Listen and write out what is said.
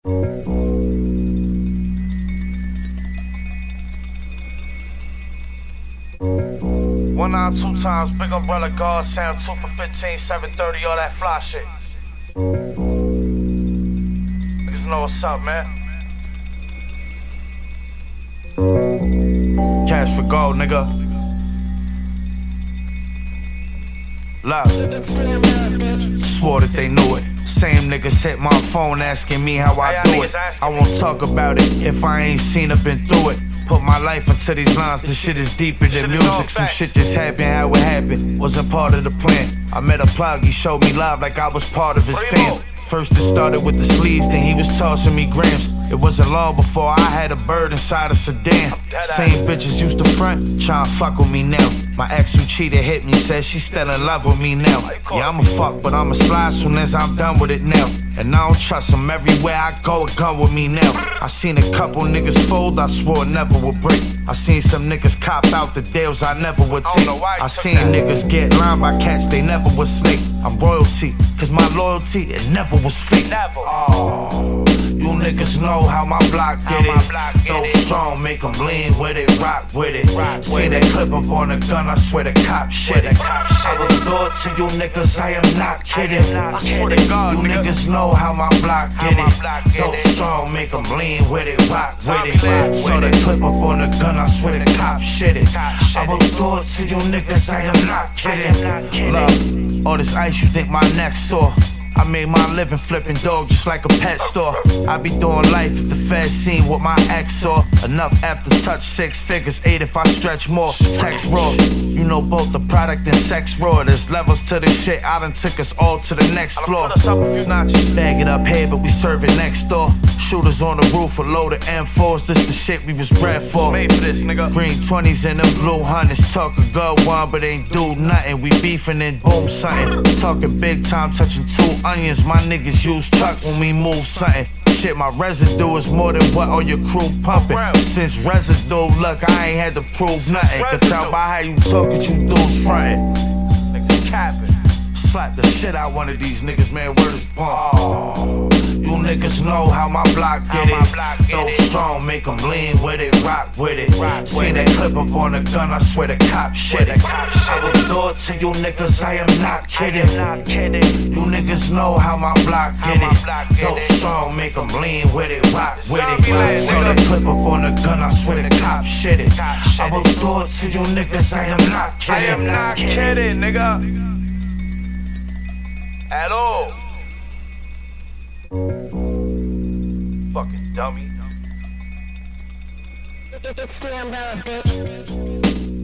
Two times, big umbrella guard, sound 2 for 15, 730, all that fly shit. Niggas know what's up, man. Cash for gold, nigga. Love. Swore that they knew it. Same niggas hit my phone asking me how I do it. I won't talk about it if I ain't seen or been through it. Put my life into these lines, this shit is deeper than music. Some shit just happened how it happened, wasn't part of the plan. I met a plug, he showed me love like I was part of his fam. First it started with the sleeves, then he was tossing me grams. It wasn't long before I had a bird inside a sedan. Same bitches used to front, tryna fuck with me now. My ex who cheated hit me, said she's still in love with me now. Yeah, I'ma fuck, but I'ma slide soon as I'm done with it now. And I don't trust them, everywhere I go, a gun with me now. I seen a couple niggas fold, I swore it never would break. I seen some niggas cop out the deals I never would take. I seen niggas get lined by cats they never would snake. I'm royalty, cause my loyalty, it never was fake. Oh, you niggas know how my block get it. Go strong, make them lean with it, rock with it. See that clip up on the gun, I swear the cop shit it. I will do it to you niggas, I am not kidding. You niggas know how my block get it. Go strong, make them lean with it, rock with it. Saw the clip up on the gun, I swear the cop shit it. I will do it to you niggas, I am not kidding. Love, all this ice you think my neck's sore. I made my living flipping dog just like a pet store. I be doing life if the feds seen what my ex saw. Enough after touch 6 figures, 8 if I stretch more. Text raw, you know both the product and sex raw. There's levels to this shit, I done took us all to the next floor. Bag it up here, but we serve it next door. Shooters on the roof, a load of M4s, this the shit we was bred for. Green 20s and them blue hundreds. Talk a good one, but ain't do nothing. We beefing and boom something. Talking big time, touching 2 onions. My niggas use truck when we move something. Shit, my residue is more than what all your crew pumping. Since residue, look, I ain't had to prove nothing. Could tell by how you talk that you dudes frontin'. Niggas capping. Slap the shit out one of these niggas, man, word is born. You niggas know how my block get it. Go strong, make them lean with it, rock with it. See that clip up on the gun, I swear the cop shit it. I will do it to you niggas, I am not kidding. You niggas know how my block get it. Go strong, make them lean with it, rock with it. See that clip up on the gun, I swear the cop shit it. I will do it to you niggas, I am not kidding. I am not kidding, nigga. At all. Fucking dummy. It's bitch.